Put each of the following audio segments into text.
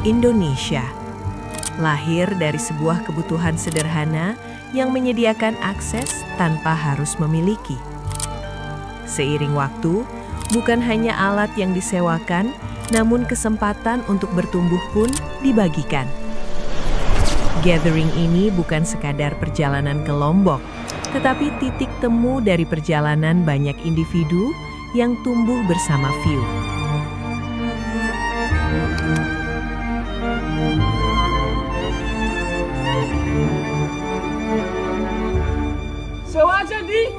Indonesia. Lahir dari sebuah kebutuhan sederhana yang menyediakan akses tanpa harus memiliki. Seiring waktu, bukan hanya alat yang disewakan, namun kesempatan untuk bertumbuh pun dibagikan. Gathering ini bukan sekadar perjalanan ke Lombok, tetapi titik temu dari perjalanan banyak individu yang tumbuh bersama View. Sewa aja di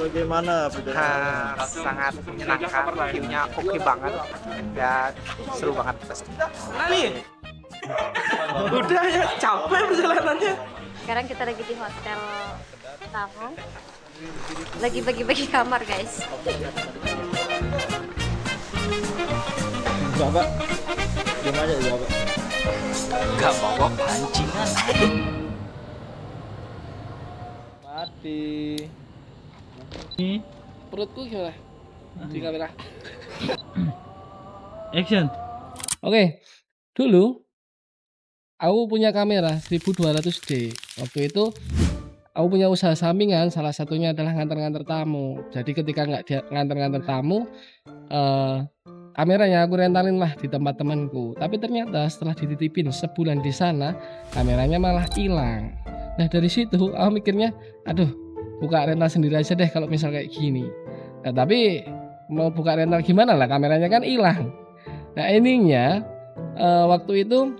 Bagaimana perjalanan? Sangat menyenangkan, view-nya oke banget dan seru banget. Nani. Udah ya, capek perjalanannya. Sekarang kita lagi di hotel tamu. Lagi bagi-bagi kamar, guys. Bapak, diam aja ya Bapak. Gak bawa pancingan. Mati. Perutku gimana? Di kamera. Action. Oke. Dulu aku punya kamera 1200D. Waktu itu aku punya usaha sampingan, salah satunya adalah nganter-nganter tamu. Jadi ketika nggak nganter-nganter tamu, kameranya aku rentalin lah di tempat temanku. Tapi ternyata setelah dititipin sebulan di sana, kameranya malah hilang. Nah dari situ aku mikirnya, aduh, buka rental sendiri aja deh kalau misal kayak gini. Nah tapi mau buka rental gimana lah, kameranya kan hilang. Nah ininya waktu itu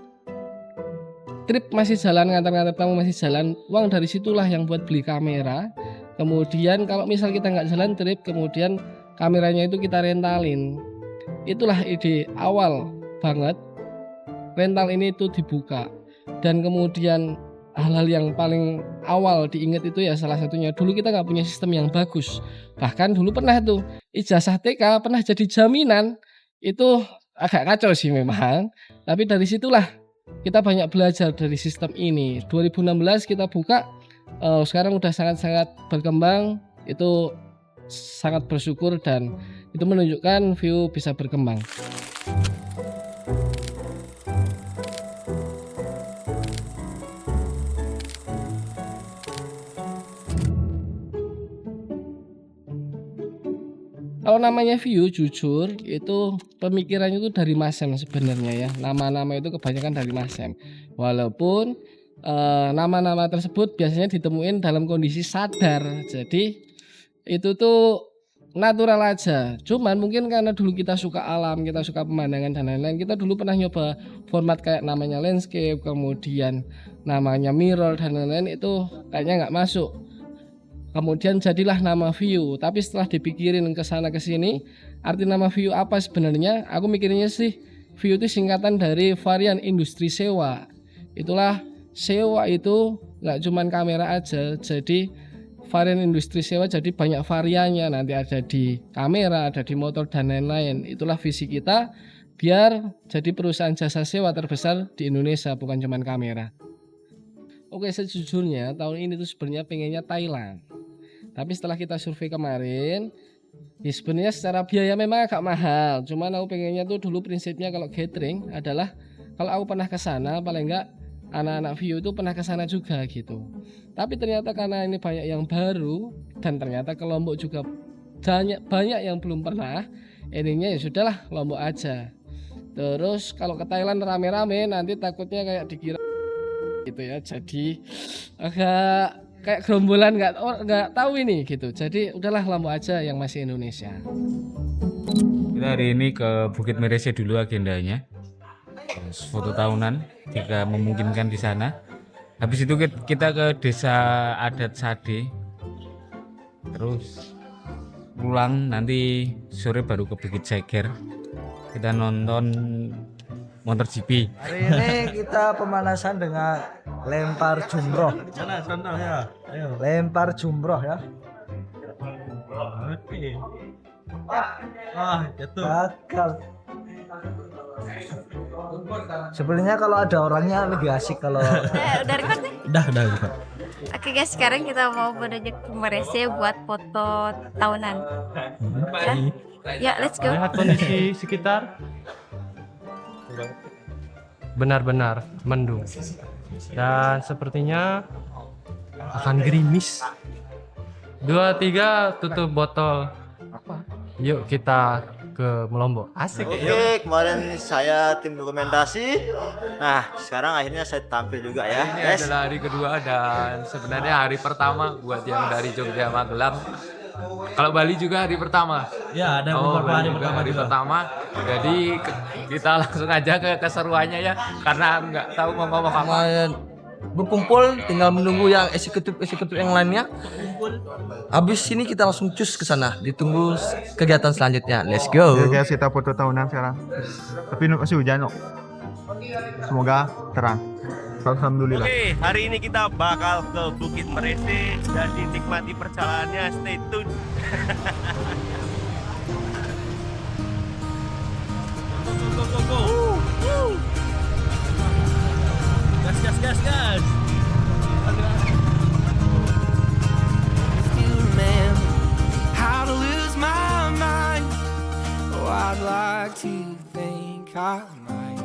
trip masih jalan, ngantar-ngantar tamu masih jalan, uang dari situlah yang buat beli kamera. Kemudian kalau misal kita nggak jalan trip, kemudian kameranya itu kita rentalin. Itulah ide awal banget rental ini itu dibuka. Dan kemudian hal-hal yang paling awal diingat itu ya salah satunya dulu kita nggak punya sistem yang bagus. Bahkan dulu pernah tuh ijazah TK pernah jadi jaminan, itu agak kacau sih memang. Tapi dari situlah kita banyak belajar dari sistem ini. 2016 kita buka, sekarang udah sangat-sangat berkembang. Itu sangat bersyukur dan itu menunjukkan View bisa berkembang. Kalau namanya View, jujur itu pemikirannya itu dari Mas Sam sebenarnya ya. Nama-nama itu kebanyakan dari Mas Sam. Walaupun nama-nama tersebut biasanya ditemuin dalam kondisi sadar. Jadi itu tuh natural aja. Cuman mungkin karena dulu kita suka alam, kita suka pemandangan dan lain-lain. Kita dulu pernah nyoba format kayak namanya landscape, kemudian namanya mirror dan lain-lain, itu kayaknya nggak masuk. Kemudian jadilah nama View. Tapi setelah dipikirin ke sana ke sini, arti nama View apa sebenarnya? Aku mikirnya sih View itu singkatan dari varian industri sewa. Itulah sewa itu nggak cuman kamera aja. Jadi varian industri sewa jadi banyak variannya. Nanti ada di kamera, ada di motor dan lain-lain. Itulah visi kita biar jadi perusahaan jasa sewa terbesar di Indonesia, bukan cuman kamera. Oke, sejujurnya tahun ini tuh sebenarnya pengennya Thailand. Tapi setelah kita survei kemarin, ya sebenarnya secara biaya memang agak mahal. Cuman aku pengennya tuh dulu prinsipnya kalau gathering adalah kalau aku pernah ke sana, paling enggak anak-anak View itu pernah ke sana juga gitu. Tapi ternyata karena ini banyak yang baru dan ternyata ke Lombok juga banyak yang belum pernah, ininya ya sudahlah Lombok aja. Terus kalau ke Thailand rame-rame nanti takutnya kayak dikira gitu ya. Jadi agak kayak gerombolan nggak tahu ini gitu. Jadi udahlah Lombok aja yang masih Indonesia. Kita hari ini ke Bukit Merese dulu agendanya. Terus foto tahunan jika memungkinkan di sana. Habis itu kita ke desa adat Sade. Terus pulang nanti sore baru ke Bukit Ceger. Kita nonton MotoGP. Hari ini kita pemanasan dengan lempar jumroh. Mana contohnya? Ayo. Lempar jumroh ya. Oke. Jatuh. Gagal. Sebenarnya kalau ada orangnya lebih asik kalau Udah record nih? Udah. Oke guys, sekarang kita mau menuju ke Merese buat foto tahunan. Ya, let's go. Lihat kondisi sekitar. Benar-benar mendung. Dan sepertinya akan gerimis. 2, 3 tutup botol. Yuk kita ke Melombok. Asik ya. Oke, kemarin saya tim dokumentasi. Nah, sekarang akhirnya saya tampil juga ya. Ini adalah hari kedua dan sebenarnya hari pertama buat yang dari Jogja Magelang. Kalau Bali juga hari pertama. Ya, ada Oh, beberapa hari Bali juga hari pertama. Jadi kita langsung aja ke keseruannya ya, karena nggak tahu mau ngomong apa. Berkumpul, tinggal menunggu yang eksekutif yang lainnya. Habis ini kita langsung cus ke sana, ditunggu kegiatan selanjutnya. Let's go. Oke, kita foto tahunan sekarang. Tapi masih hujan kok. Semoga terang. Alhamdulillah. Oke, hari ini kita bakal ke Bukit Merese dan dinikmati perjalanannya. Stay tune. Go. Gas. How to lose my mind. Oh, I'd like to think I might.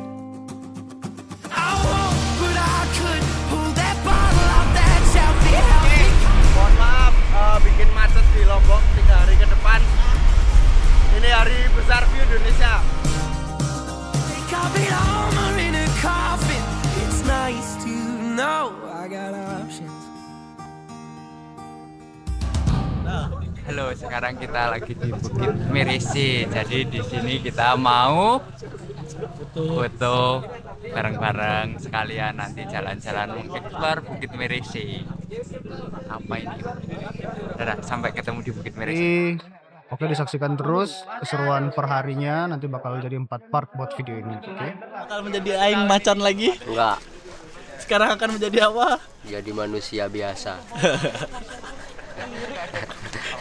I won't, but I could pull that bottle out that selfie. Mohon maaf bikin macet di Lombok 3 hari ke depan. Ini hari besar view Indonesia. Think I'll be armor in a coffin. It's nice to know I got options. Halo, sekarang kita lagi di Bukit Merese. Jadi di sini kita mau foto bareng-bareng, sekalian nanti jalan-jalan mungkin keluar Bukit Merese. Apa ini? Dadah, sampai ketemu di Bukit Merese. Oke, disaksikan terus keseruan perharinya, nanti bakal jadi 4 part buat video ini. Oke. Bakal menjadi aing macan lagi? Enggak. Sekarang akan menjadi apa? Jadi manusia biasa.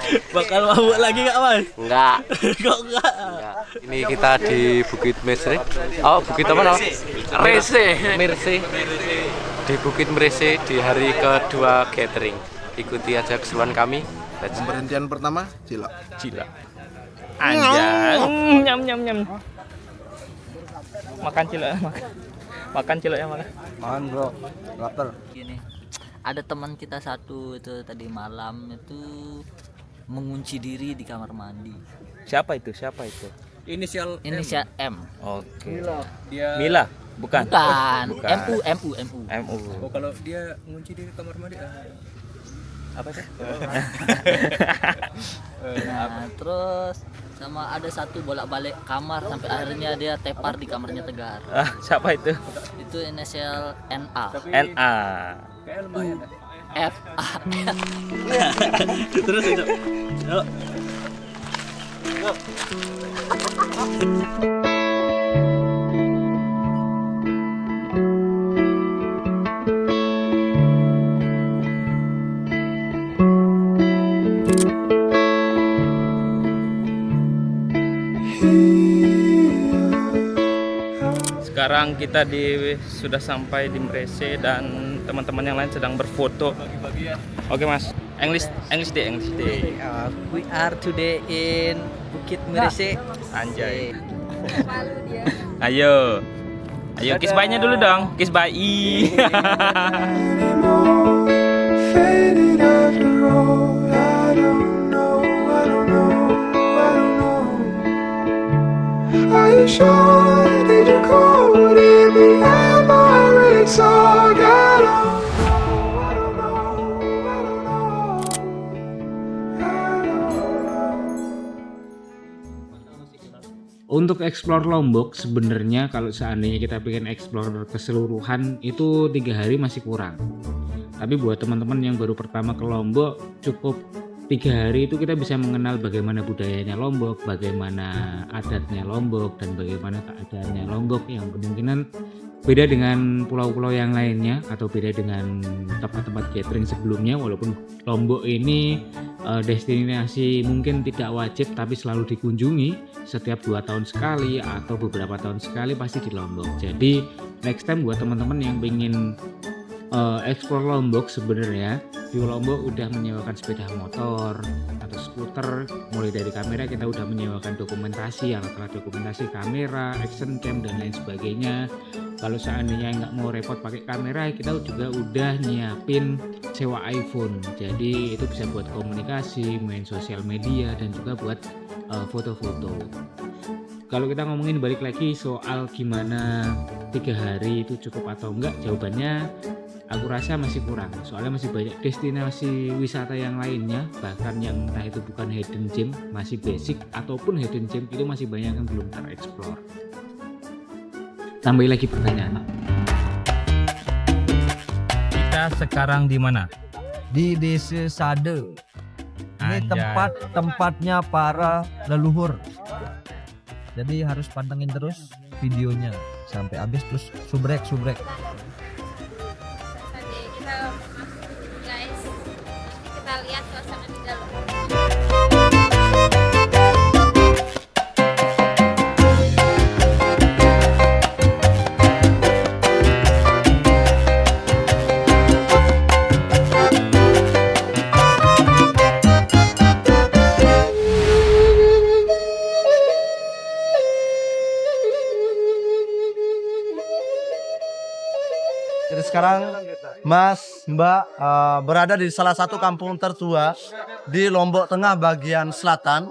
Bakal mabuk lagi gak Mas? Enggak. Kok enggak? Ini kita di Bukit Merese. Oh, Bukit apa namanya? Merese. Di Bukit Merese di hari kedua gathering. Ikuti aja keseruan kami. Pemberhentian pertama, Cila. Anjay. Nyam. Makan cilok. Makan cilok ya makan. makan bro, lapar. Gini, ada teman kita satu itu tadi malam itu mengunci diri di kamar mandi. Siapa itu? Inisial M. Oke. Mila, bukan. MU. Oh, kalau dia mengunci diri kamar mandi apa sih? Nah, terus sama ada satu bolak-balik kamar sampai akhirnya dia tepar di kamarnya Tegar. Siapa itu? Itu inisial NA. FA. Terus itu. Yuk. Sekarang kita sudah sampai di Merese dan teman-teman yang lain sedang berfoto. Oke Mas, English day. We are today in Bukit Merese. Anjay. Ayo kiss bye-nya dulu dong. Kiss bye. Are you sure that you called it? We have already saw got on. Untuk explore Lombok sebenarnya kalau seandainya kita pengen explore keseluruhan itu 3 hari masih kurang. Tapi buat teman-teman yang baru pertama ke Lombok cukup 3 hari itu kita bisa mengenal bagaimana budayanya Lombok, bagaimana adatnya Lombok, dan bagaimana keadaannya Lombok yang kemungkinan beda dengan pulau-pulau yang lainnya atau beda dengan tempat-tempat gathering sebelumnya. Walaupun Lombok ini destinasi mungkin tidak wajib tapi selalu dikunjungi setiap 2 tahun sekali atau beberapa tahun sekali pasti di Lombok. Jadi next time buat teman-teman yang ingin explore Lombok, sebenarnya di Lombok udah menyewakan sepeda motor atau skuter. Mulai dari kamera kita udah menyewakan dokumentasi, alat-alat dokumentasi, kamera, action cam dan lain sebagainya. Kalau seandainya nggak mau repot pakai kamera, kita juga udah nyiapin sewa iPhone. Jadi itu bisa buat komunikasi, main sosial media, dan juga buat foto-foto. Kalau kita ngomongin balik lagi soal gimana 3 hari itu cukup atau enggak, jawabannya aku rasa masih kurang. Soalnya masih banyak destinasi wisata yang lainnya, bahkan yang entah itu bukan hidden gem, masih basic, ataupun hidden gem itu masih banyak yang belum tereksplor. Tambahin lagi pertanyaan. Kita sekarang di mana? Di Desa Sade. Ini tempatnya para leluhur. Jadi harus pantengin terus videonya sampai habis, terus subrek. Guys, kita lihat suasana di dalam. Jadi sekarang Mas, Mbak berada di salah satu kampung tertua di Lombok Tengah bagian selatan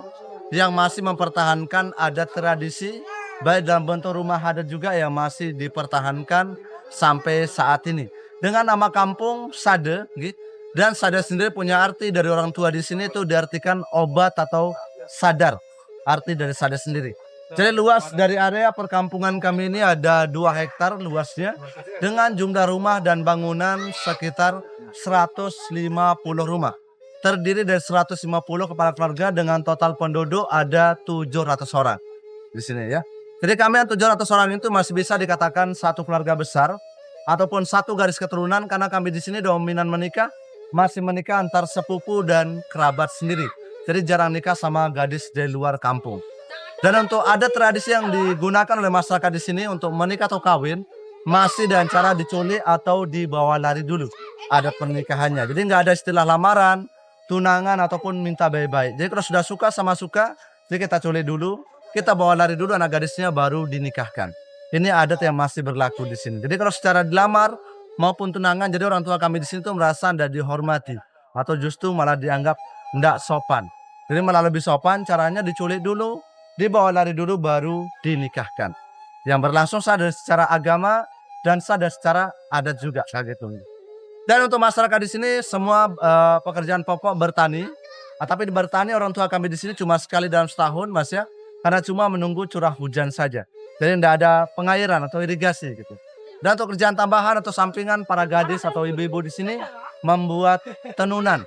yang masih mempertahankan adat tradisi, baik dalam bentuk rumah adat juga yang masih dipertahankan sampai saat ini. Dengan nama kampung Sade, dan Sade sendiri punya arti dari orang tua di sini itu diartikan obat atau sadar, arti dari Sade sendiri. Jadi luas dari area perkampungan kami ini ada 2 hektar luasnya dengan jumlah rumah dan bangunan sekitar 150 rumah. Terdiri dari 150 kepala keluarga dengan total penduduk ada 700 orang di sini ya. Jadi kami yang 700 orang itu masih bisa dikatakan satu keluarga besar ataupun satu garis keturunan karena kami di sini dominan menikah, masih menikah antar sepupu dan kerabat sendiri. Jadi jarang nikah sama gadis dari luar kampung. Dan untuk adat tradisi yang digunakan oleh masyarakat di sini untuk menikah atau kawin masih dengan cara diculik atau dibawa lari dulu adat pernikahannya. Jadi nggak ada istilah lamaran, tunangan ataupun minta baik-baik. Jadi kalau sudah suka sama suka, jadi kita culik dulu, kita bawa lari dulu anak gadisnya baru dinikahkan. Ini adat yang masih berlaku di sini. Jadi kalau secara dilamar maupun tunangan, jadi orang tua kami di sini tuh merasa tidak dihormati atau justru malah dianggap tidak sopan. Jadi malah lebih sopan caranya diculik dulu, dibawa lari dulu baru dinikahkan. Yang berlangsung sadar secara agama dan sadar secara adat juga kayak gitu. Dan untuk masyarakat di sini semua pekerjaan pokok bertani. Tapi bertani orang tua kami di sini cuma sekali dalam setahun Mas ya. Karena cuma menunggu curah hujan saja. Jadi tidak ada pengairan atau irigasi gitu. Dan untuk kerjaan tambahan atau sampingan para gadis atau ibu-ibu di sini membuat tenunan.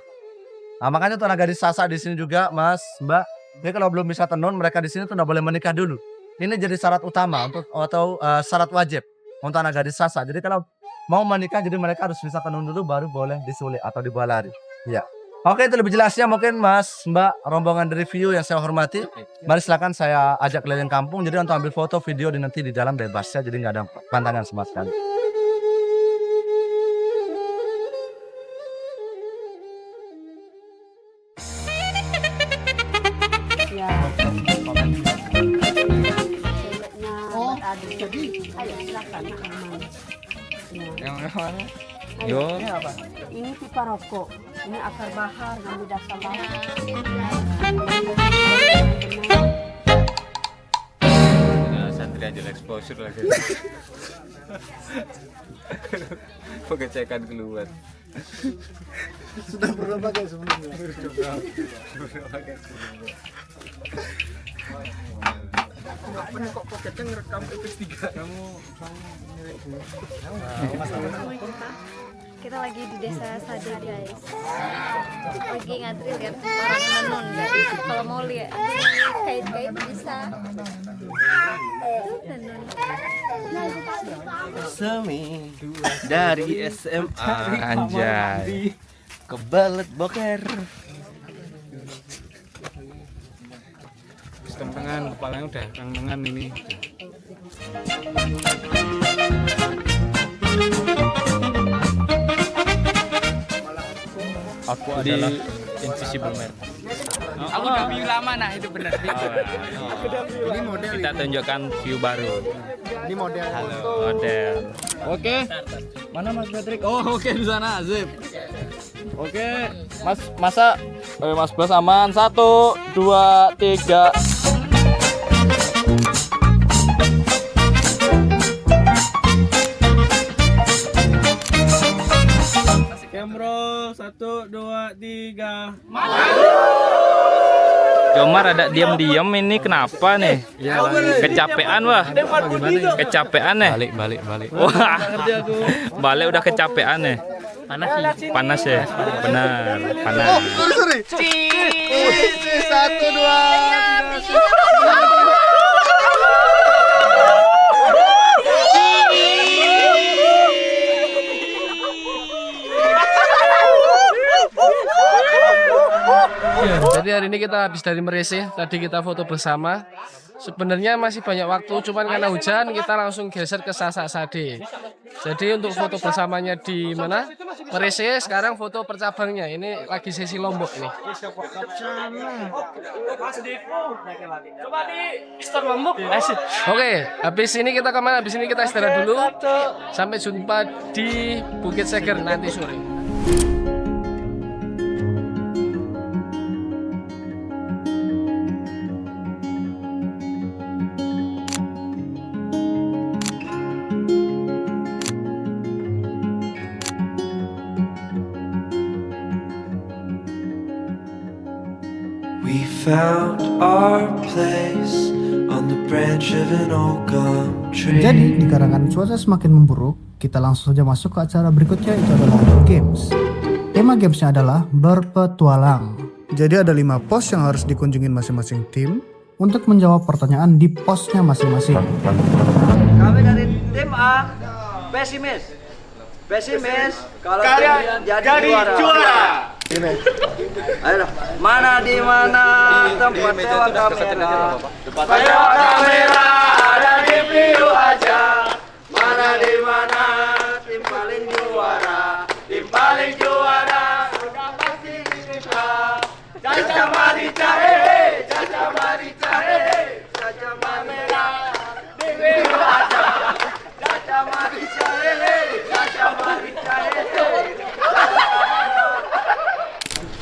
Nah, makanya tuh anak gadis Sasak di sini juga Mas, Mbak. Jadi kalau belum bisa tenun, mereka di sini tuh tidak boleh menikah dulu. Ini jadi syarat utama atau syarat wajib untuk anak gadis Sasak. Jadi kalau mau menikah, jadi mereka harus bisa tenun dulu, baru boleh disulik atau dibawa lari. Ya. Oke, itu lebih jelasnya mungkin Mas, Mbak, rombongan dari review yang saya hormati. Mari silakan saya ajak keliling kampung. Jadi untuk ambil foto, video nanti di dalam bebas ya. Jadi nggak ada pantangan sama sekali. Yang mana? Yo. Ini apa? Ini pipa rokok. Ini akar bahar yang di dasar laut. Nah, santri aja exposure lagi. Pengecekan keluar. Sudah pernah pakai sebelumnya. Sudah pakai sebelumnya. Kenapa kok pokoknya ngerekam MP3? Kamu milik dulu. Kita lagi di desa Sade guys. Lagi ngantri lihat orang menun guys. Kalau mau lihat kait-kait bisa. Itu menun. Semi dari SMA. Anjay. Kebelet boker. Kentengan kepalanya udah kentengan ini. Aku adalah Invisible Man. Aku udah view lama, nah itu benar. Ini model. Kita tunjukkan view baru. Ini model. Halo. Model. Oke. Mana Mas Patrick? Oh, oke di sana, Zip. Oke. Mas Bas aman. 1 2 3. Bro, 1 2 3. Jomar ada diam-diam ini kenapa nih? Kecapean wah. Kecapean nih. Balik. Wah. Balik udah kecapean nih. Panas ya. Benar, panas. Sorry. 1 2 Ya, jadi hari ini kita habis dari Merese, tadi kita foto bersama. Sebenarnya masih banyak waktu, cuman karena hujan kita langsung geser ke Sasak Sade. Jadi untuk foto bersamanya di mana? Merese, sekarang foto percabangnya. Ini lagi sesi Lombok nih. Oke, habis ini kita kemana? Habis ini kita istirahat dulu. Sampai jumpa di Bukit Seger nanti sore. We found our place on the branch of an old gum tree. Jadi dikarenakan cuaca semakin memburuk, kita langsung saja masuk ke acara berikutnya, itu adalah games. Tema gamesnya adalah berpetualang. Jadi ada 5 pos yang harus dikunjungin masing-masing tim untuk menjawab pertanyaan di posnya masing-masing. Kami dari tim A, pesimis. Kalau kalian jadi juara. Ayo, mana di mana tempat sewa kamera? Sewa kamera ada di view aja. Mana di mana tim paling juara? Tim paling juara sudah pasti kita. Caca Marica, Caca Marica, Caca Marica di view aja. Caca Marica, Caca Marica.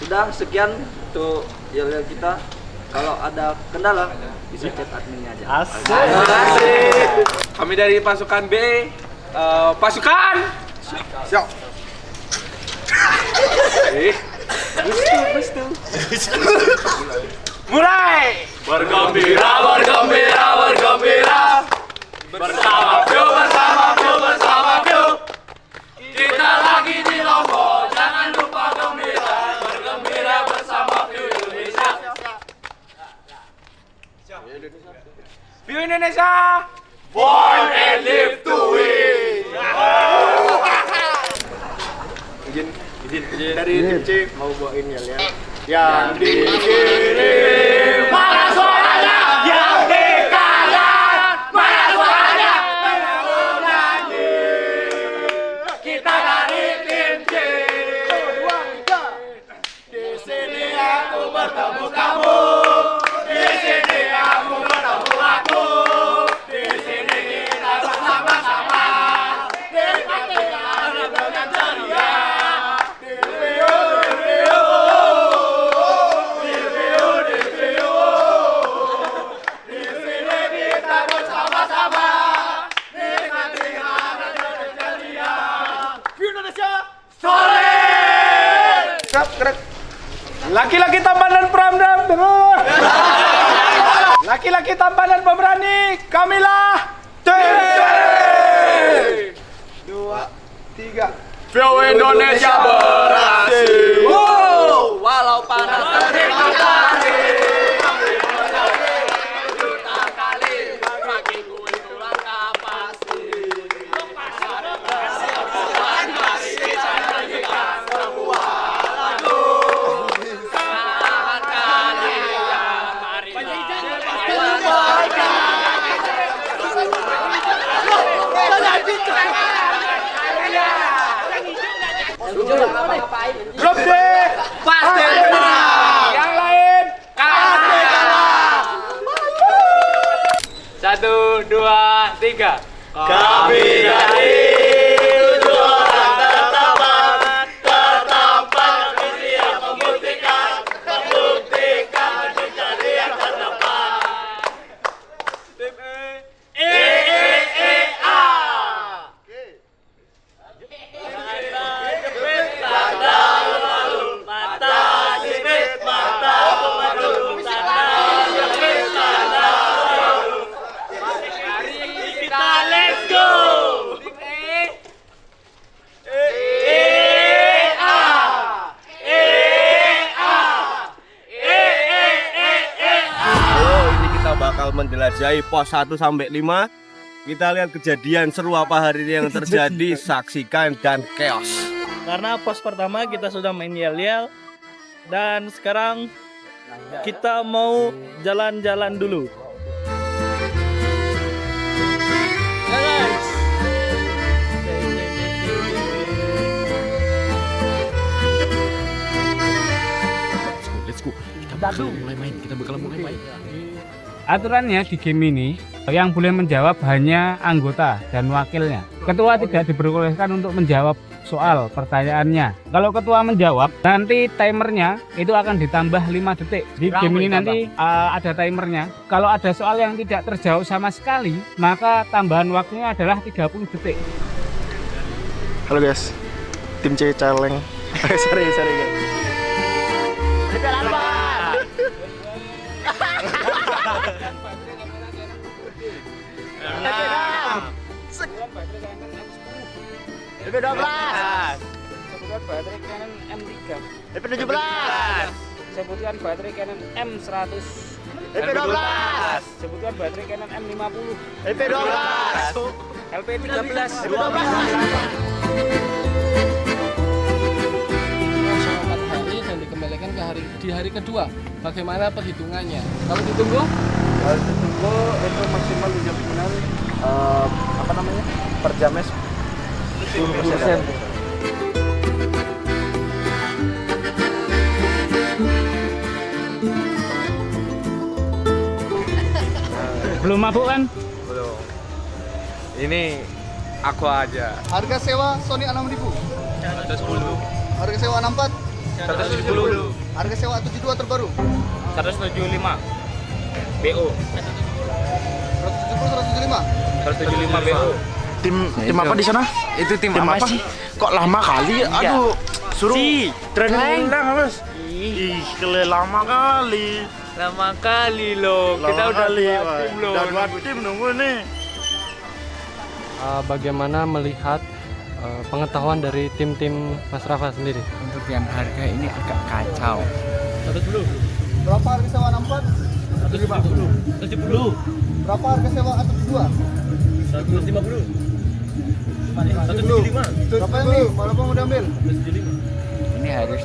Sudah sekian untuk yel-yel kita. Kalau ada kendala bisa chat adminnya aja. Terima kasih. Kami dari pasukan B. Pasukan. Siap. Gustu. Mulai. Bergembira. Bersama view. Kita lagi di Lombok, jangan lupa gembira. Bergembira bersama view Indonesia. View Indonesia. Born and live to win. Izin dari tim C mau bawain ya. Yang dikirim mana suaranya? Yang di kanan mana suaranya? Menyanyi. Kita dari tim C. Di sini aku bertemu kamu. Di sini aku bertemu aku. Di sini kita bersama-sama. Nikmati hari dengan ceria. Di view. Di sini kita bersama-sama. Nikmati hari dengan ceria. View Indonesia. Solid. Gerak. Laki-laki tampan dan laki-laki tampan dan pemberani, kamilah tim 2 3 View Indonesia berhasil. Wow, walau panas terik matahari. Juta kali bagiku itu langkah pasti. Mari kita nyanyikan sebuah lagu. Selamat kalian, mari Grup D pasti menang. Yang lain pasti kalah. 1, 2, 3. Kami dari tujuan tertampan kami siap membuktikan menjadi yang terdepan. Tim EEA. Sandal lalu mata sipit mata pemadu sandal jepit sandal lalu. Mari kita let's go. Ini kita bakal menjelajahi pos 1 sampai 5. Kita lihat kejadian seru apa hari ini yang terjadi, saksikan dan chaos. Karena pos pertama kita sudah main yel-yel dan sekarang kita mau jalan-jalan dulu. Let's go. Kita bakal mulai main. Aturannya di game ini, yang boleh menjawab hanya anggota dan wakilnya. Ketua tidak diperbolehkan untuk menjawab soal pertanyaannya. Kalau ketua menjawab, nanti timernya itu akan ditambah 5 detik. Di game ini nanti ada timernya. Kalau ada soal yang tidak terjawab sama sekali, maka tambahan waktunya adalah 30 detik. Halo guys, tim C Caleng. sorry guys. LP12. Sebutkan baterai Canon M3. LP17. Sebutkan baterai Canon M100. LP12. Sebutkan baterai Canon M50. LP12. LP13. Selama 4 hari dan dikembalikan ke di hari kedua. Bagaimana perhitungannya? Kalau ditunggu? Kalau ditunggu itu maksimal 30 per jamnya 10%. Belum mabuk kan? Belum. Ini aku aja. Harga sewa Sony A6000. 110. Harga sewa A64. 170. Harga sewa A72 terbaru. 175 BO. 175. 175 BO. Tim apa di sana? Itu tim apa sih? Kok lama kali? Aduh, suruh training ulang Mas. Ih, lama kali. Lama kali loh. Kita udah dua tim loh. Udah 2 tim nunggu nih. Bagaimana melihat pengetahuan dari tim-tim Mas Rafa sendiri? Untuk yang harga ini agak kacau. 110. Berapa harga sewa A64? 170. Berapa harga sewa A72? 150. 175. Berapa yang nih? Berapa mau diambil? Ini harus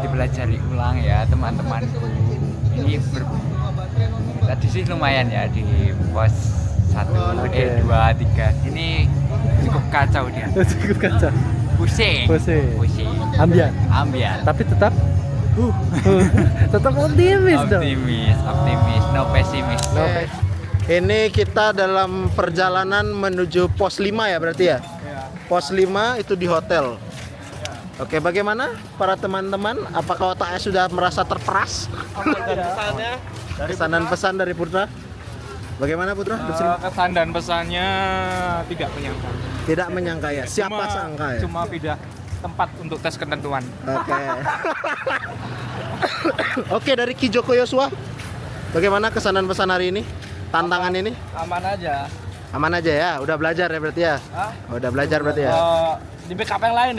dipelajari ulang ya teman-temanku. Ini tadi sih lumayan ya di pos 1, 2, 3. Ini cukup kacau dia. Cukup kacau. Pusing. Ambiar. Tapi tetap optimis dong. Optimis, no pesimis. Ini kita dalam perjalanan menuju pos 5 ya berarti ya? Pos 5 itu di hotel. Oke, bagaimana para teman-teman? Apakah otaknya sudah merasa terperas? Kesan dan pesan dari Putra. Bagaimana Putra? Kesan dan pesannya tidak menyangka. Tidak menyangka ya. Siapa sangka ya? Cuma pindah tempat untuk tes ketentuan. Oke. Oke, dari Ki Joko Yosua. Bagaimana kesan dan pesan hari ini? Tantangan ini? Aman aja. Aman aja ya. Udah belajar ya berarti ya? Udah belajar berarti ya? Di backup yang lain,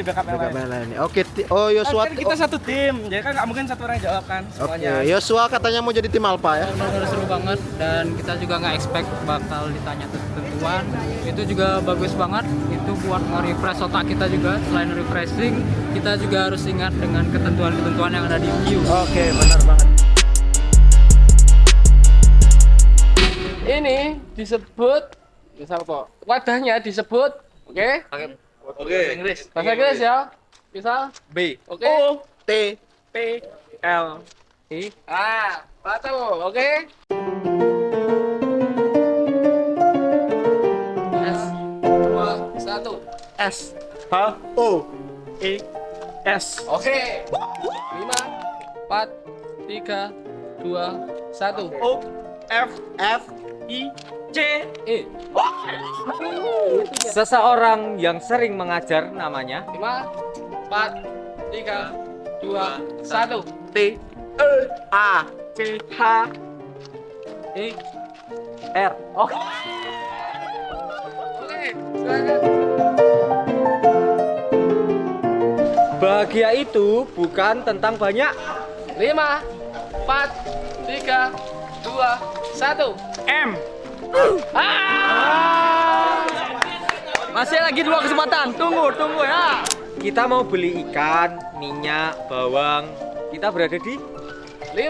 Oke, oh Yosua. Kan kita satu tim, jadi kan nggak mungkin satu orang jawab kan Oke, semuanya. Yosua katanya mau jadi tim Alpha ya. Benar-benar seru banget dan kita juga nggak expect bakal ditanya ketentuan. Itu juga bagus banget. Itu buat nge-refresh otak kita juga. Selain refreshing, kita juga harus ingat dengan ketentuan-ketentuan yang ada di view. Oke, benar banget. Ini disebut misal kok wadahnya disebut Oke. Inggris. bahasa Inggris ya. Misal B. Oke. O T P L I. Betul. Oke. S 2 1 S H O E S. Oke. 5 4 3 2 1 O F I C E. Seseorang yang sering mengajar namanya 5 4 3 2 1 T E A C H E R. Oke, silakan. Bahagia itu bukan tentang banyak. 5 4 3 2 1 M. Masih lagi 2 kesempatan. Tunggu ya. Kita mau beli ikan, minyak, bawang. Kita berada di 5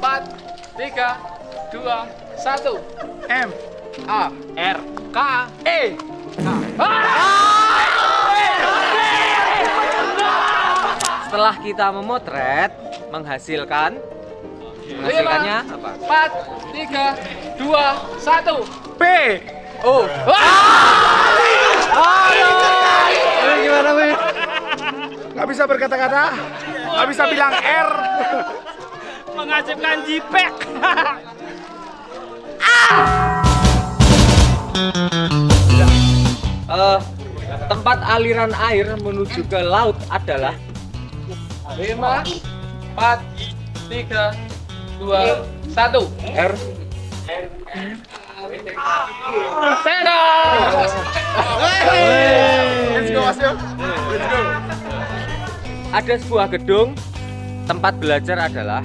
4 3 2 1 M A R K E. Setelah kita memotret, menghasilkannya apa? 4 3 2 1 P O. Gimana, Wi? Gak bisa berkata-kata, gak bisa bilang R. Menghasilkan JPEG. Tempat aliran air menuju ke laut adalah 5 4 3 2 1 R. Teras. Let's go, Mas. Let's go. Ada sebuah gedung tempat belajar adalah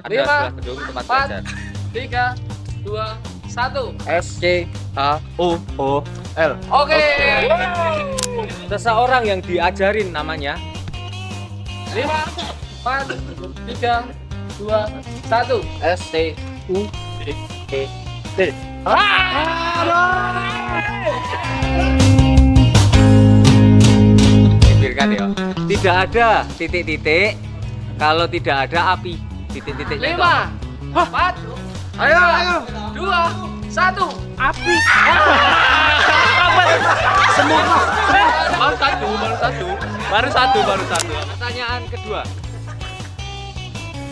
5 sebuah gedung tempat belajar. 4 3 2 1 S C H O O L. Oke. Seseorang yang diajarin namanya 5 4 3 2 1 S T U E T. Pikirkan ya. Tidak ada titik-titik kalau tidak ada api. Titik-titiknya 5 4 ayo 2 1 Api. Semua. Baru satu. Pertanyaan kedua.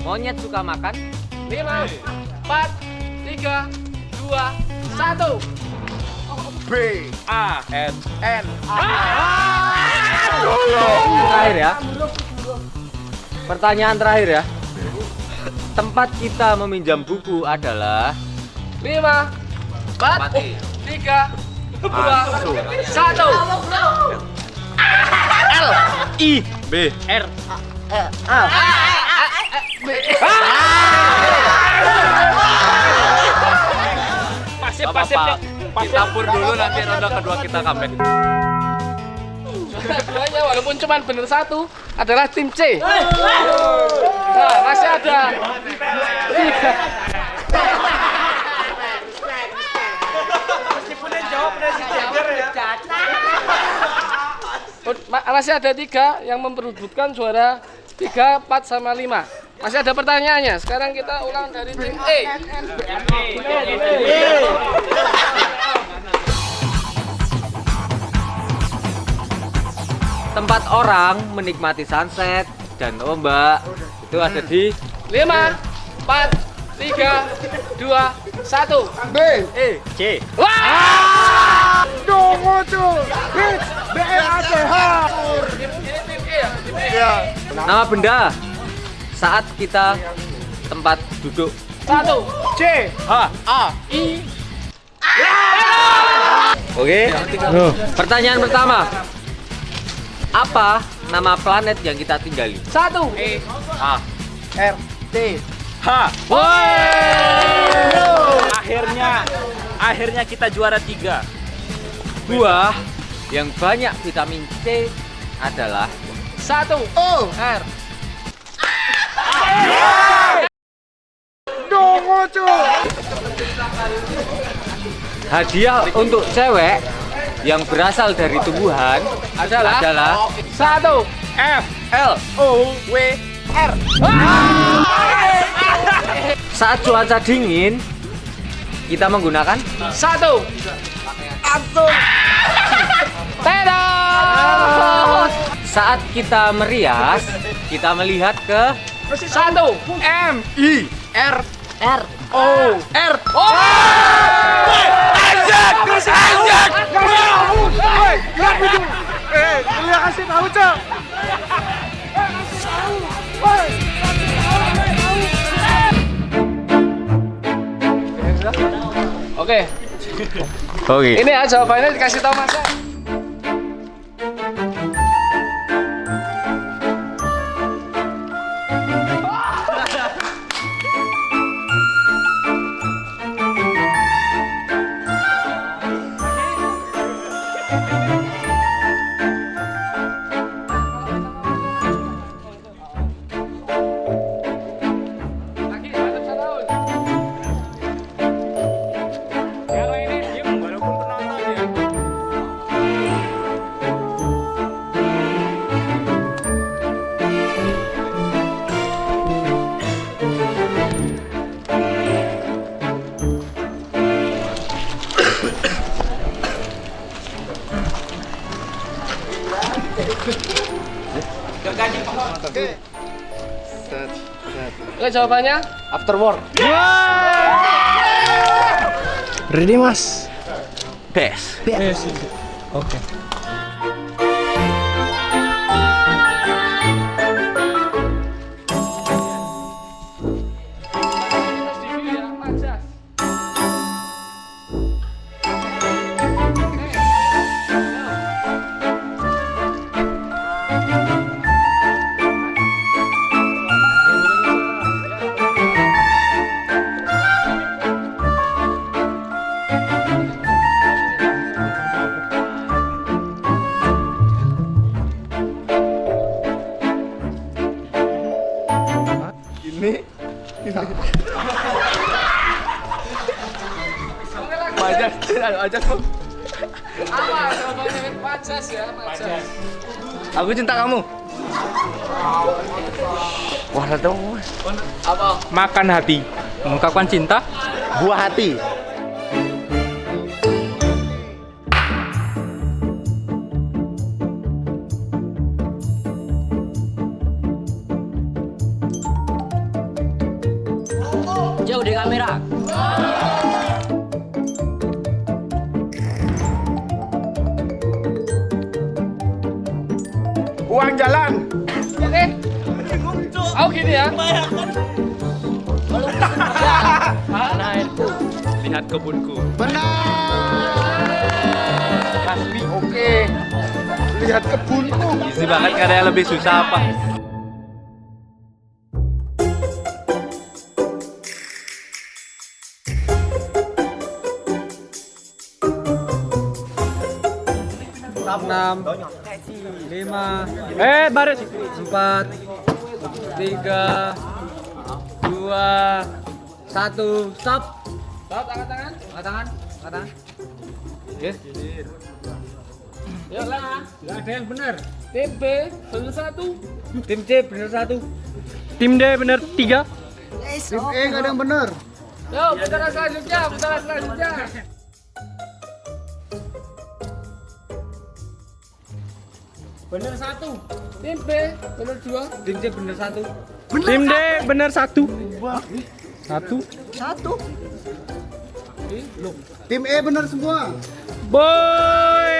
Monyet suka makan 5 4 3 2 1 B A N N Terakhir ya. Pertanyaan terakhir ya. Tempat kita meminjam buku adalah 5 4 3 2 1 L I B R A. Pasif. Kita pur dulu, nanti ronde kedua kita comeback. Keduanya walaupun cuma bener satu adalah tim C. Nah, masih ada 3. Masih ada 3 yang memperebutkan juara 3, 4 sama 5. Masih ada pertanyaannya. Sekarang kita ulang dari tim E. Tempat orang menikmati sunset dan ombak itu ada di 5 4 3 2 1 B E C. Wah! Tunggu tuh. B E A C H. Ini tim E ya? Tim E. Ya. Nama benda saat kita tempat duduk 1 C H A Oke. Pertanyaan pertama. Apa nama planet yang kita tinggali? 1 A. R T H. Akhirnya kita juara 3. Buah yang banyak vitamin C adalah 1 O R. Dongo cuy. Hadiah untuk cewek yang berasal dari tumbuhan adalah 1 F L. O W R. Saat cuaca dingin, kita menggunakan 1 Atom. Tada! Saat kita merias, kita melihat ke 1 M I R R O R. Lihat kasih tahu cok. Oke. Oke. Ini ya jawabannya dikasih tahu Mas. Oke, jawabannya After work. ready Mas. Best. Oke. Majas. Apa jawabannya? Majas ya, Majas. Aku cinta kamu. Wah, tahu. Apa? Makan hati. Mengungkapkan cinta. Buah hati. Jauh di kamera. Uang jalan. Oke. Oh gini ya. Nah itu. Lihat kebunku. Asli oke. Lihat kebunku. Easy banget, karena yang lebih susah apa? Enam, 5, Baris. 4, 3, 2, 1, stop. Stop, angkat tangan. Angkat tangan. Yes. Yuk lah. Gak ada yang benar. Tim B benar 1. Tim C benar 1. Tim D bener 3. Tim E gak ada yang bener. Yuk, putaran selanjutnya. Benar 1. Tim B benar 2. Tim C benar 1. Tim D bener 1. Tim E bener semua. Boy.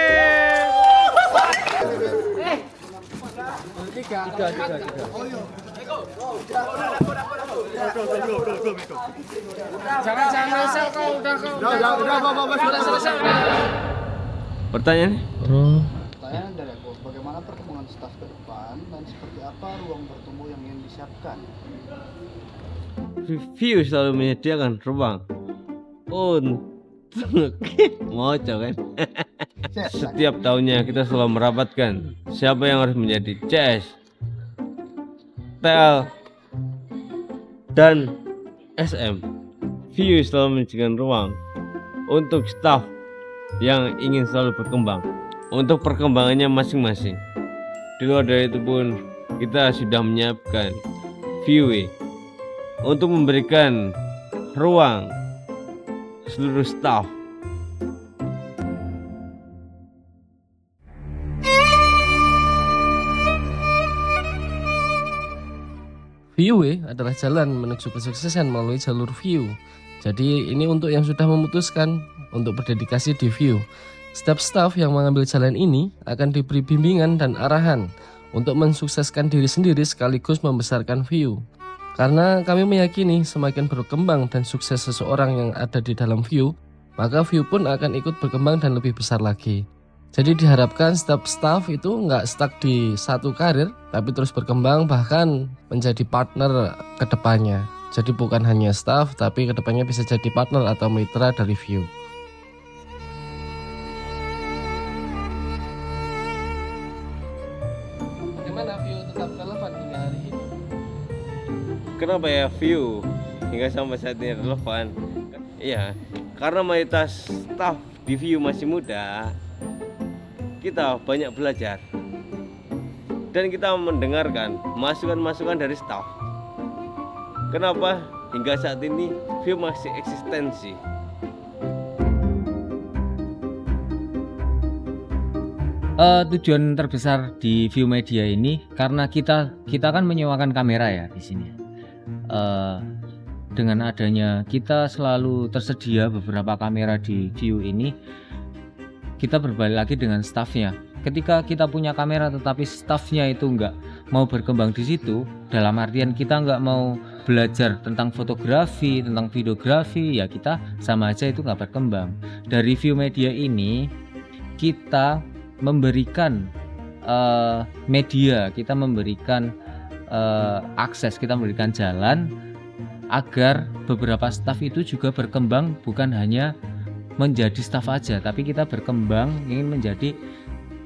Tiga. Jangan selesai kau, udah kau. Udah, Sudah selesai. Pertanyaan? Pertanyaan dari aku. bagaimana perkembangan staf ke depan dan seperti apa ruang bertumbuh yang ingin disiapkan. View selalu menyediakan ruang untuk ngocok kan. Setiap tahunnya kita selalu merapatkan siapa yang harus menjadi CS, TL, dan SM. View selalu menyediakan ruang untuk staf yang ingin selalu berkembang untuk perkembangannya masing-masing. Di luar dari itu pun kita sudah menyiapkan View untuk memberikan ruang seluruh staf. View adalah jalan menuju kesuksesan melalui jalur View. Jadi ini untuk yang sudah memutuskan untuk berdedikasi di View. Setiap staf yang mengambil jalan ini akan diberi bimbingan dan arahan untuk mensukseskan diri sendiri sekaligus membesarkan View. Karena kami meyakini semakin berkembang dan sukses seseorang yang ada di dalam View, maka View pun akan ikut berkembang dan lebih besar lagi. Jadi diharapkan setiap staff itu nggak stuck di satu karir, tapi terus berkembang bahkan menjadi partner ke depannya. Jadi bukan hanya staff, tapi ke depannya bisa jadi partner atau mitra dari View. Bagaimana View tetap relevan hingga hari ini? Kenapa ya View hingga sampai saat ini relevan? Iya, karena mayoritas staff di View masih muda. Kita banyak belajar dan kita mendengarkan masukan-masukan dari staff. Kenapa hingga saat ini View masih eksistensi? Tujuan terbesar di View Media ini karena kita kan menyewakan kamera ya di sini. Dengan adanya kita selalu tersedia beberapa kamera di View ini, kita berbalik lagi dengan staffnya. Ketika kita punya kamera tetapi staffnya itu nggak mau berkembang di situ, dalam artian kita nggak mau belajar tentang fotografi, tentang videografi, ya kita sama aja itu nggak berkembang. Dari View Media ini kita memberikan media, kita memberikan akses, kita memberikan jalan agar beberapa staff itu juga berkembang, bukan hanya menjadi staff aja, tapi kita berkembang ingin menjadi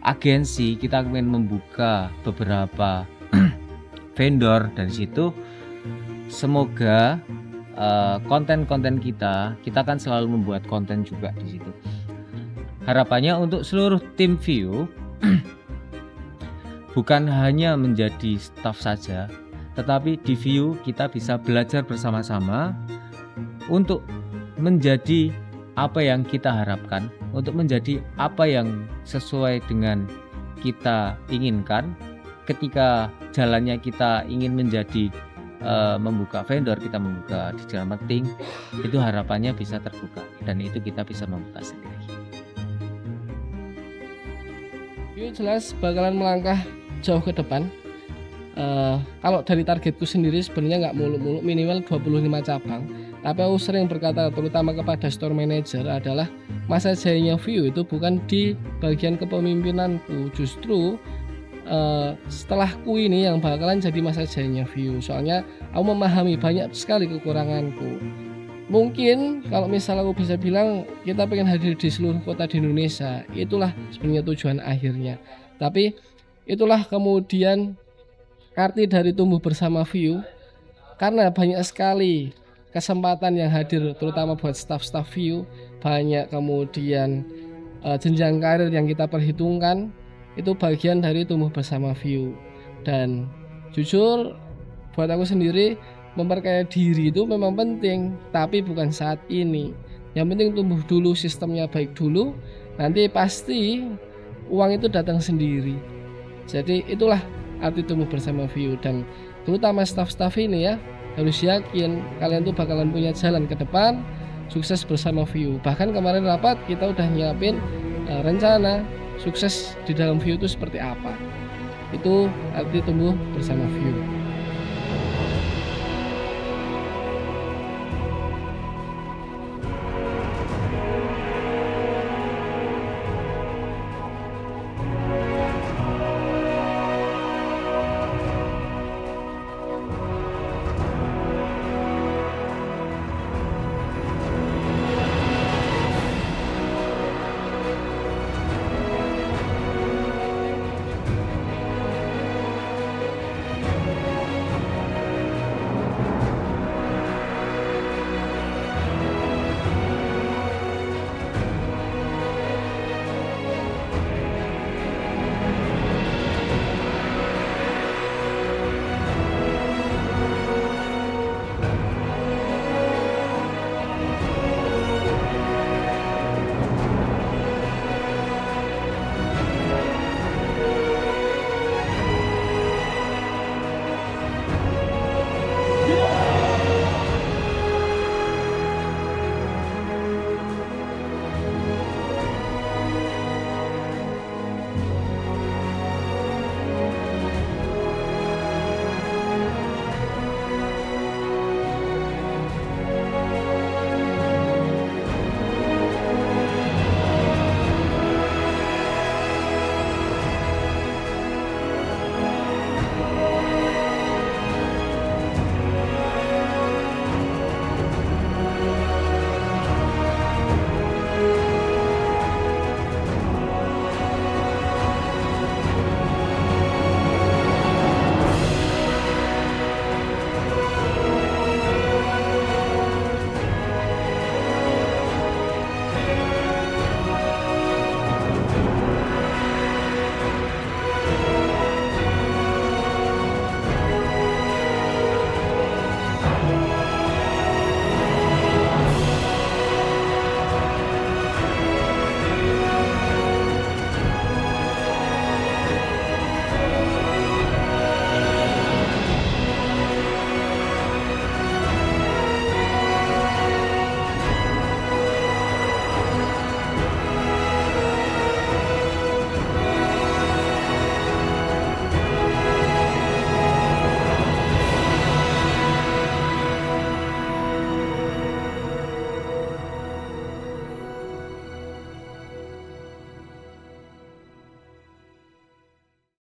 agensi. Kita ingin membuka beberapa vendor dari situ. Semoga konten-konten kita kan selalu membuat konten juga di situ. Harapannya untuk seluruh tim View bukan hanya menjadi staff saja, tetapi di View kita bisa belajar bersama-sama untuk menjadi apa yang kita harapkan, untuk menjadi apa yang sesuai dengan kita inginkan. Ketika jalannya kita ingin menjadi membuka vendor, kita membuka digital marketing, itu harapannya bisa terbuka dan itu kita bisa membuka sendiri. View jelas bakalan melangkah jauh ke depan. Kalau dari targetku sendiri sebenarnya nggak muluk-muluk, minimal 25 cabang. Tapi aku sering berkata terutama kepada store manager adalah masa jayanya View itu bukan di bagian kepemimpinanku, justru setelahku ini yang bakalan jadi masa jayanya View. Soalnya aku memahami banyak sekali kekuranganku. Mungkin kalau misalnya aku bisa bilang kita pengen hadir di seluruh kota di Indonesia, itulah sebenarnya tujuan akhirnya. Tapi itulah kemudian arti dari tumbuh bersama View, karena banyak sekali kesempatan yang hadir terutama buat staff-staff View, banyak kemudian jenjang karir yang kita perhitungkan, itu bagian dari tumbuh bersama View. Dan jujur buat aku sendiri, memperkaya diri itu memang penting, tapi bukan saat ini. Yang penting tumbuh dulu, sistemnya baik dulu, nanti pasti uang itu datang sendiri. Jadi itulah arti tumbuh bersama View, dan terutama staff-staff ini ya harus yakin kalian tuh bakalan punya jalan ke depan sukses bersama View. Bahkan kemarin rapat kita udah nyiapin rencana sukses di dalam View itu seperti apa. Itu arti tumbuh bersama View.